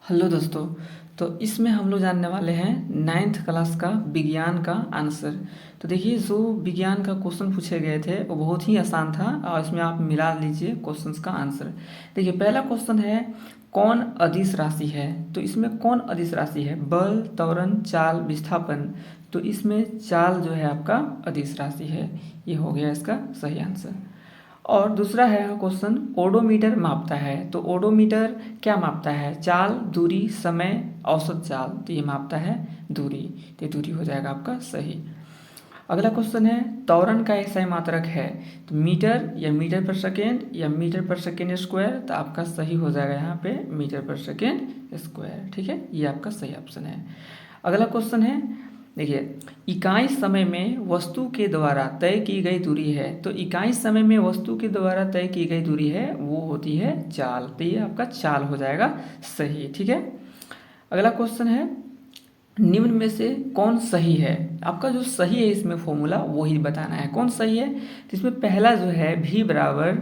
Hello दोस्तों। तो इसमें हम लोग जानने वाले हैं नाइन्थ क्लास का विज्ञान का आंसर। तो देखिए, जो विज्ञान का क्वेश्चन पूछे गए थे वो बहुत ही आसान था और इसमें आप मिला लीजिए क्वेश्चंस का आंसर। देखिए, पहला क्वेश्चन है कौन अदिश राशि है। तो इसमें कौन अदिश राशि है? बल, त्वरण, चाल, विस्थापन। तो इसमें चाल जो है आपका अदिश राशि है। ये हो गया इसका सही आंसर। और दूसरा है क्वेश्चन, ओडोमीटर मापता है। तो ओडोमीटर क्या मापता है? चाल, दूरी, समय, औसत चाल। तो ये मापता है दूरी। तो ये दूरी हो जाएगा आपका सही। अगला क्वेश्चन है त्वरण का SI मात्रक है। तो मीटर या मीटर पर सेकेंड या मीटर पर सेकेंड स्क्वायर। तो आपका सही हो जाएगा यहाँ पे मीटर पर सेकेंड स्क्वायर। ठीक है, ये आपका सही ऑप्शन है। अगला क्वेश्चन है, देखिए, इकाई समय में वस्तु के द्वारा तय की गई दूरी है। तो इकाई समय में वस्तु के द्वारा तय की गई दूरी है वो होती है चाल। तो ये आपका चाल हो जाएगा सही। ठीक है। अगला क्वेश्चन है निम्न में से कौन सही है। आपका जो सही है इसमें फॉर्मूला वही बताना है कौन सही है। तो इसमें पहला जो है V बराबर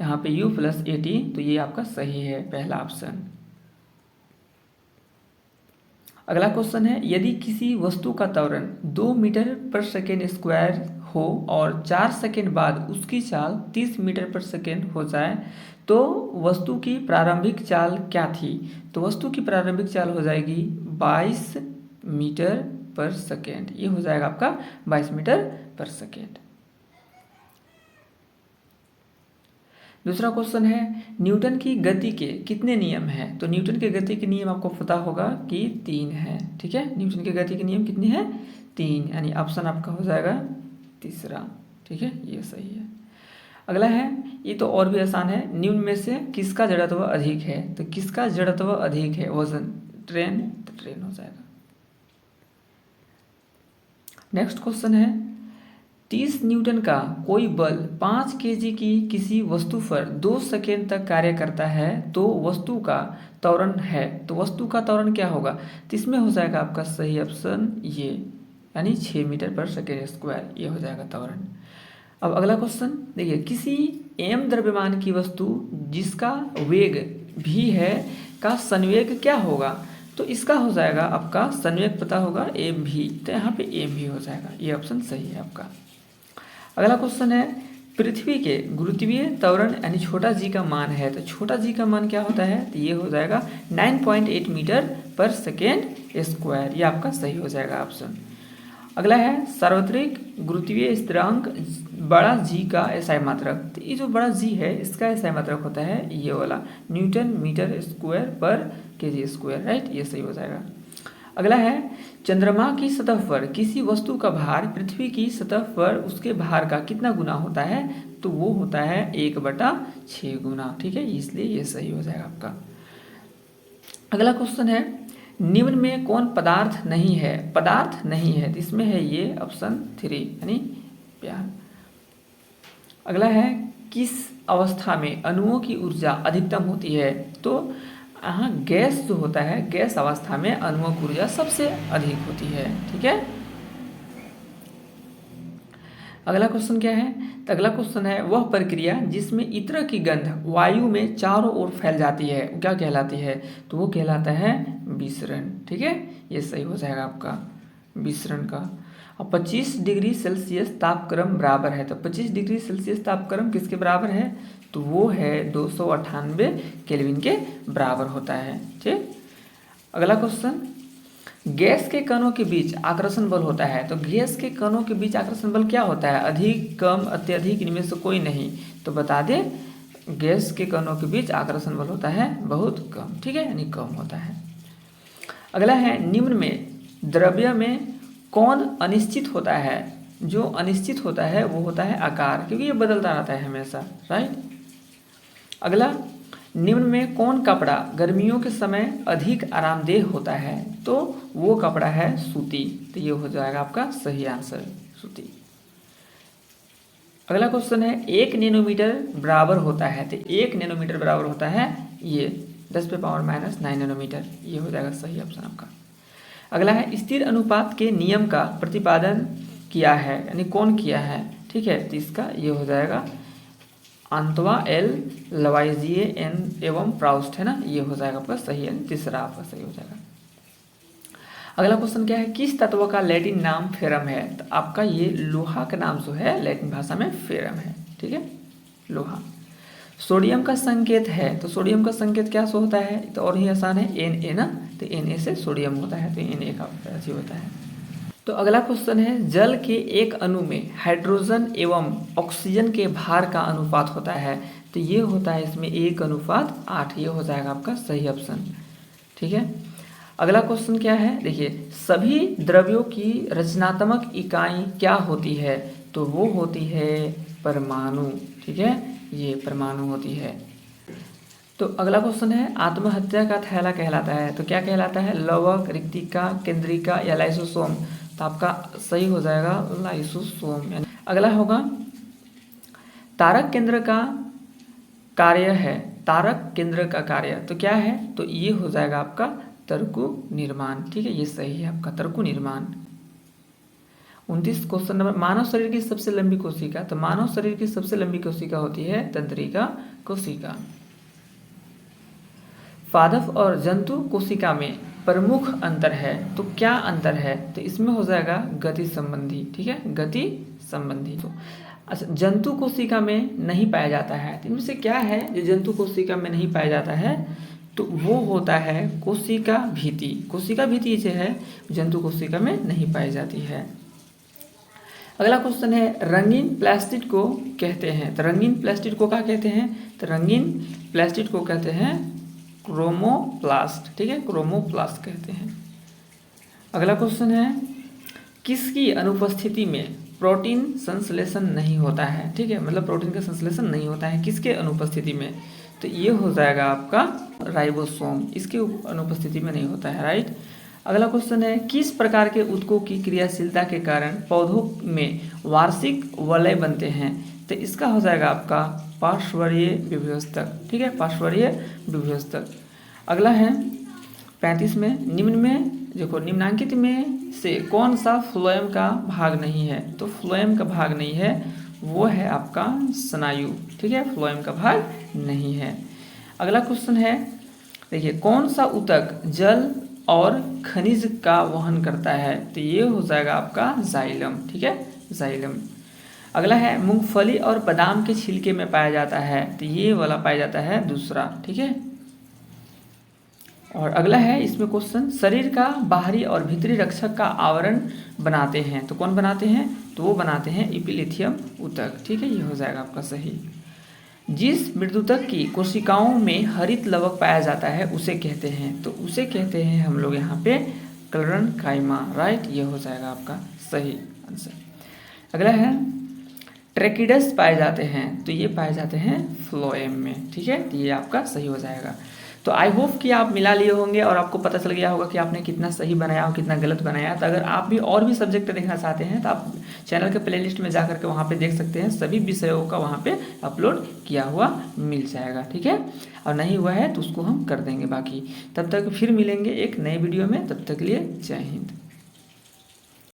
यहाँ पे U प्लस AT। तो ये आपका सही है पहला ऑप्शन। अगला क्वेश्चन है यदि किसी वस्तु का त्वरण 2 मीटर पर सेकेंड स्क्वायर हो और 4 सेकेंड बाद उसकी चाल 30 मीटर पर सेकेंड हो जाए तो वस्तु की प्रारंभिक चाल क्या थी? तो वस्तु की प्रारंभिक चाल हो जाएगी 22 मीटर पर सेकेंड। ये हो जाएगा आपका 22 मीटर पर सेकेंड। दूसरा क्वेश्चन है न्यूटन की गति के कितने नियम हैं? तो न्यूटन के गति के नियम आपको पता होगा कि 3 है। ठीक है, न्यूटन के गति के नियम कितने हैं? 3, यानी ऑप्शन आपका हो जाएगा तीसरा। ठीक है, ये सही है। अगला है, ये तो और भी आसान है, निम्न में से किसका जड़त्व अधिक है? तो किसका जड़त्व अधिक है? वजन, ट्रेन। तो ट्रेन हो जाएगा। नेक्स्ट क्वेश्चन है 30 न्यूटन का कोई बल 5 केजी की किसी वस्तु पर 2 सेकेंड तक कार्य करता है तो वस्तु का त्वरण है। तो वस्तु का त्वरण क्या होगा? तो इसमें हो जाएगा आपका सही ऑप्शन ये, यानी 6 मीटर पर सेकेंड स्क्वायर। ये हो जाएगा त्वरण। अब अगला क्वेश्चन देखिए, किसी m द्रव्यमान की वस्तु जिसका वेग v है का संवेग क्या होगा? तो इसका हो जाएगा आपका संवेग पता होगा mv। तो यहाँ पे mv हो जाएगा। ये ऑप्शन सही है आपका। अगला क्वेश्चन है पृथ्वी के गुरुत्वीय त्वरण यानी छोटा जी का मान है। तो छोटा जी का मान क्या होता है? तो ये हो जाएगा 9.8 मीटर पर सेकेंड स्क्वायर। ये आपका सही हो जाएगा ऑप्शन। अगला है सार्वत्रिक गुरुत्वीय स्थिरांक बड़ा जी का SI मात्रक। तो ये जो बड़ा जी है इसका SI मात्रक होता है ये वाला न्यूटन मीटर स्क्वायर पर केजी स्क्वायर। राइट, ये सही हो जाएगा। अगला है चंद्रमा की सतह पर किसी वस्तु का भार पृथ्वी की सतह पर उसके भार का कितना गुना होता है? तो वो होता है 1/6 गुना। ठीक है, इसलिए ये सही हो जाएगा आपका। अगला क्वेश्चन है निम्न में कौन पदार्थ नहीं है? पदार्थ नहीं है तो इसमें है ये ऑप्शन 3, यानी प्यार। अगला है किस अवस्था में अणुओं की ऊर्जा अधिकतम होती है? तो यहाँ गैस जो होता है, गैस अवस्था में अणुओं की ऊर्जा सबसे अधिक होती है। ठीक है। अगला क्वेश्चन क्या है? तो अगला क्वेश्चन है वह प्रक्रिया जिसमें इत्र की गंध वायु में चारों ओर फैल जाती है वो क्या कहलाती है? तो वो कहलाता है विसरण। ठीक है, ये सही हो जाएगा आपका विसरण का। और 25 डिग्री सेल्सियस तापक्रम बराबर है। तो 25 डिग्री सेल्सियस तापक्रम किसके बराबर है? तो वो है 298 केल्विन के बराबर होता है। ठीक। अगला क्वेश्चन गैस के कणों के बीच आकर्षण बल होता है। तो गैस के कणों के बीच आकर्षण बल क्या होता है? अधिक, कम, अत्यधिक, इनमें से कोई नहीं। तो बता दें गैस के कणों के बीच आकर्षण बल होता है बहुत कम। ठीक है, यानी कम होता है। अगला है निम्न में द्रव्य में कौन अनिश्चित होता है? जो अनिश्चित होता है वो होता है आकार, क्योंकि ये बदलता रहता है हमेशा। राइट। अगला निम्न में कौन कपड़ा गर्मियों के समय अधिक आरामदेह होता है? तो वो कपड़ा है सूती। तो ये हो जाएगा आपका सही आंसर, सूती। अगला क्वेश्चन है 1 नैनोमीटर बराबर होता है। तो 1 नैनोमीटर बराबर होता है ये 10⁻⁹ नैनोमीटर। ये हो जाएगा सही ऑप्शन आपका। अगला है स्थिर अनुपात के नियम का प्रतिपादन किया है, यानी कौन किया है? ठीक है, तो इसका ये हो जाएगा अंतवा, एल, लवाइजिए, एन एवं प्राउस्ट, है ना, ये हो जाएगा आपका सही है, तीसरा आपका सही हो जाएगा। अगला क्वेश्चन क्या है, किस तत्व का लैटिन नाम फेरम है? तो आपका ये लोहा का नाम जो है लैटिन भाषा में फेरम है, ठीक है, लोहा। सोडियम का संकेत है, तो सोडियम का संकेत क्या सो होता है? तो और ही आसान है, Na ना, तो Na से सोडियम होता है, तो Na का अथी होता है। तो अगला क्वेश्चन है, जल के एक अणु में हाइड्रोजन एवं ऑक्सीजन के भार का अनुपात होता है, तो ये होता है इसमें 1:8, ये हो जाएगा आपका सही ऑप्शन, ठीक है। अगला क्वेश्चन क्या है, देखिए, सभी द्रव्यों की रचनात्मक इकाई क्या होती है? तो वो होती है परमाणु, ठीक है, ये परमाणु होती है। तो अगला क्वेश्चन है, आत्महत्या का थैला कहलाता है, तो क्या कहलाता है? लवक, रिक्तिका, केंद्रिका या लाइसोसोम? तो आपका सही हो जाएगा लाइसोसोम। अगला होगा, तारक केंद्र का कार्य है, तारक केंद्र का कार्य तो क्या है? तो ये हो जाएगा आपका तर्कु निर्माण, ठीक है, ये सही है आपका तर्कु निर्माण। 29 क्वेश्चन नंबर, मानव शरीर की सबसे लंबी कोशिका? तो मानव शरीर की सबसे लंबी कोशिका होती है तंत्रिका कोशिका। पादप और जंतु कोशिका में प्रमुख अंतर है, तो क्या अंतर है? तो इसमें हो जाएगा गति संबंधी, ठीक है, गति संबंधी। तो अच्छा, जंतु कोशिका में नहीं पाया जाता है, तो इनमें से क्या है जो जंतु कोशिका में नहीं पाया जाता है? तो वो होता है कोशिका भीति। कोशिका भीति जो है जंतु कोशिका में नहीं पाई जाती है। अगला क्वेश्चन है, रंगीन प्लास्टिक को कहते हैं, तो रंगीन प्लास्टिक को क्या कहते हैं? तो रंगीन प्लास्टिक को कहते हैं क्रोमोप्लास्ट, ठीक है, क्रोमोप्लास्ट कहते हैं। अगला क्वेश्चन है, किसकी अनुपस्थिति में प्रोटीन संश्लेषण नहीं होता है? ठीक है, मतलब प्रोटीन का संश्लेषण नहीं होता है किसके अनुपस्थिति में? तो ये हो जाएगा आपका राइबोसोम, इसके अनुपस्थिति में नहीं होता है, राइट। अगला क्वेश्चन है, किस प्रकार के ऊतकों की क्रियाशीलता के कारण पौधों में वार्षिक वलय बनते हैं? तो इसका हो जाएगा आपका पार्श्वरीय विभवस्थक, ठीक है, पार्श्वरीय विभवस्थक। अगला है 35 में, निम्न में देखो, निम्नांकित में से कौन सा फ्लोएम का भाग नहीं है? तो फ्लोएम का भाग नहीं है वो है आपका स्नायु, ठीक है, फ्लोएम का भाग नहीं है। अगला क्वेश्चन है, देखिए, कौन सा ऊतक जल और खनिज का वहन करता है? तो ये हो जाएगा आपका जाइलम, ठीक है, जाइलम। अगला है, मूंगफली और बादाम के छिलके में पाया जाता है, तो ये वाला पाया जाता है दूसरा, ठीक है। और अगला है इसमें क्वेश्चन, शरीर का बाहरी और भीतरी रक्षक का आवरण बनाते हैं, तो कौन बनाते हैं? तो वो बनाते हैं एपिथेलियम ऊतक, ठीक है, ये हो जाएगा आपका सही। जिस मृदुतक की कोशिकाओं में हरित लवक पाया जाता है उसे कहते हैं, तो उसे कहते हैं हम लोग यहाँ पे क्लोरेंकाइमा, राइट, ये हो जाएगा आपका सही आंसर। अगला है, ट्रेकिडस पाए जाते हैं, तो ये पाए जाते हैं फ्लोएम में, ठीक है, तो ये आपका सही हो जाएगा। तो आई होप कि आप मिला लिए होंगे और आपको पता चल गया होगा कि आपने कितना सही बनाया और कितना गलत बनाया। तो अगर आप भी और भी सब्जेक्ट देखना चाहते हैं तो आप चैनल के प्लेलिस्ट में जा करके वहाँ पे देख सकते हैं, सभी विषयों का वहाँ पे अपलोड किया हुआ मिल जाएगा, ठीक है। और नहीं हुआ है तो उसको हम कर देंगे बाकी। तब तक फिर मिलेंगे एक नए वीडियो में, तब तक के लिए जय हिंद।